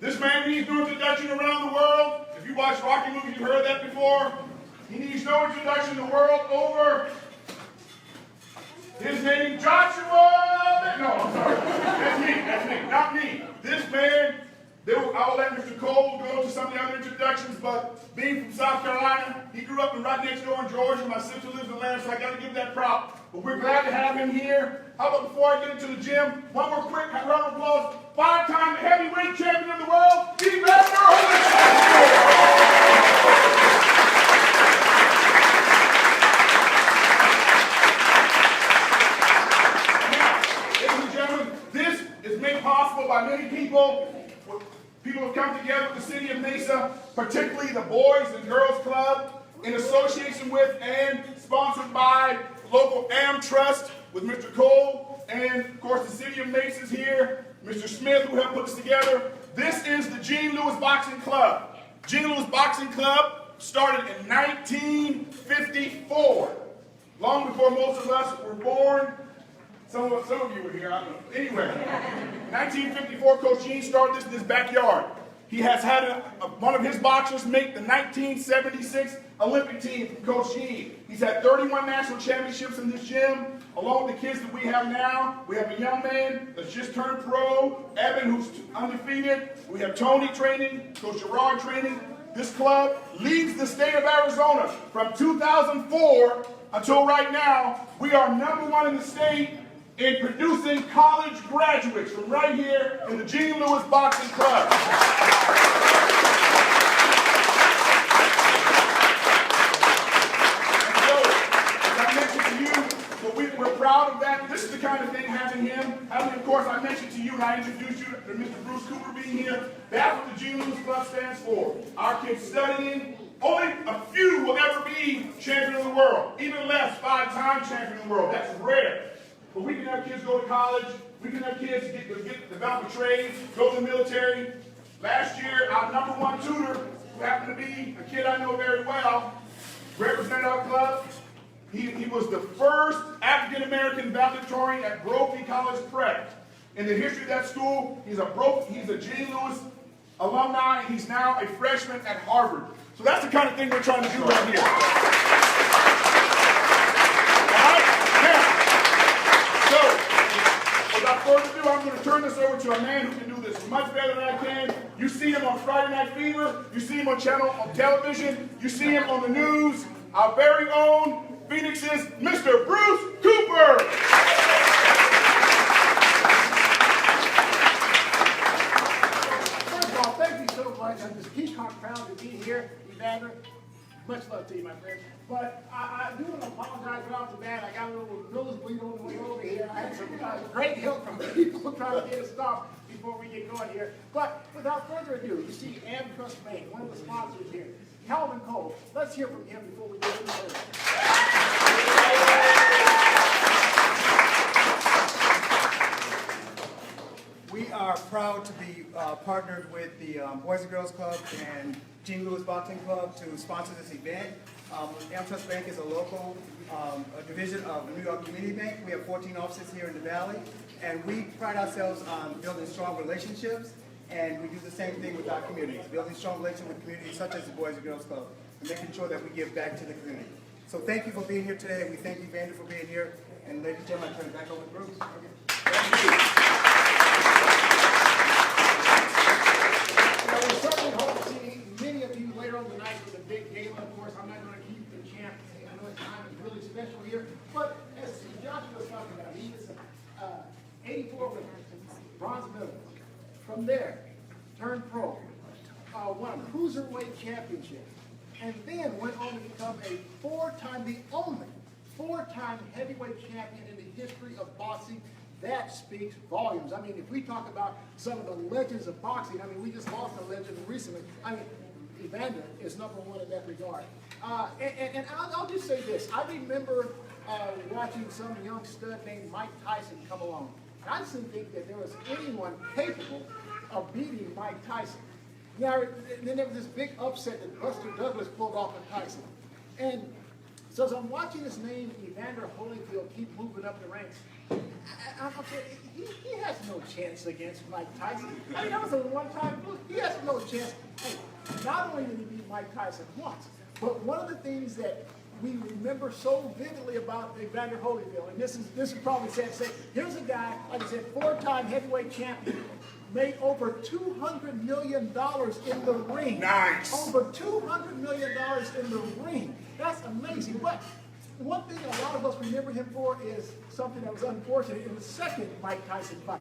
This man needs no introduction around the world. If you watch Rocky movies, you've heard that before. He needs no introduction in the world over. His name, Joshua. No, I'm sorry. That's me, not me. This man, I'll let Mr. Cole go to some of the other introductions, but being from South Carolina, he grew up right next door in Georgia. My sister lives in Atlanta, so I got to give that prop. But we're glad to have him here. How about before I get into the gym, one more quick round of applause. 5-time heavyweight champion of the world, Evander Holyfield. Possible by many people. People have come together with the city of Mesa, particularly the Boys and Girls Club, in association with and sponsored by local Am Trust with Mr. Cole, and of course the city of Mesa is here, Mr. Smith, who helped put this together. This is the Gene Lewis Boxing Club. Gene Lewis Boxing Club started in 1954, long before most of us were born. Some of you were here, I don't know. Anyway, 1954, Coach Gene started this in his backyard. He has had one of his boxers make the 1976 Olympic team from Coach Gene. He's had 31 national championships in this gym. Along with the kids that we have now, we have a young man that's just turned pro, Evan, who's undefeated. We have Tony training, Coach Gerard training. This club leads the state of Arizona from 2004 until right now. We are #1 in the state in producing college graduates from right here in the Gene Lewis Boxing Club. And so, as I mentioned to you, we're proud of that. This is the kind of thing having him. Of course, I mentioned to you and I introduced you to Mr. Bruce Cooper being here. That's what the Gene Lewis Club stands for. Our kids studying. Only a few will ever be champion of the world. Even less, 5-time champion of the world. That's rare. But we can have kids go to college. We can have kids develop a trade, go to the military. Last year, our #1 tutor, who happened to be a kid I know very well, represented our club. He was the first African-American valedictorian at Brophy College Prep. In the history of that school, he's a Gene Lewis alumni, and he's now a freshman at Harvard. So that's the kind of thing we're trying to do right here. Without further ado, I'm going to turn this over to a man who can do this much better than I can. You see him on Friday Night Fever. You see him on television. You see him on the news. Our very own Phoenix's Mr. Bruce Cooper. First of all, thank you so much. I'm just peacock proud to be here, Evander. Much love to you, my friend. But I do want to apologize right off the bat. I got a little nosebleed on the way over here. I had some great help from people trying to get us stopped before we get going here. But without further ado, you see Am Trust Bank, one of the sponsors here, Calvin Cole. Let's hear from him before we get into it. We are proud to be partnered with the Boys and Girls Club and Gene Lewis Boxing Club to sponsor this event. Am Trust Bank is a local division of the New York Community Bank. We have 14 offices here in the Valley, and we pride ourselves on building strong relationships, and we do the same thing with our communities, building strong relationships with communities such as the Boys and Girls Club, and making sure that we give back to the community. So thank you for being here today. We thank you, Evander, for being here, and ladies and gentlemen, I turn it back over to Bruce. Thank you. We certainly hope to see many of you later on tonight with a big gala. Of course, I'm not going to keep the champ. I know his time is really special here. But as Joshua was talking about, he was 84 with bronze medal. From there, turned pro, won a cruiserweight championship, and then went on to become the only four-time heavyweight champion in the history of boxing. That speaks volumes. I mean, if we talk about some of the legends of boxing, I mean, we just lost a legend recently. I mean, Evander is #1 in that regard. And I'll just say this. I remember watching some young stud named Mike Tyson come along. And I just didn't think that there was anyone capable of beating Mike Tyson. Now, then there was this big upset that Buster Douglas pulled off of Tyson. And so as I'm watching this name, Evander Holyfield, keep moving up the ranks, He has no chance against Mike Tyson. I mean, that was a one-time fluke. He has no chance. Hey, not only did he beat Mike Tyson once, but one of the things that we remember so vividly about Evander Holyfield, and this is probably sad to say, here's a guy, like I said, four-time heavyweight champion, made over $200 million in the ring. Nice. Over $200 million in the ring. That's amazing. But one thing a lot of us remember him for is something that was unfortunate in the second Mike Tyson fight.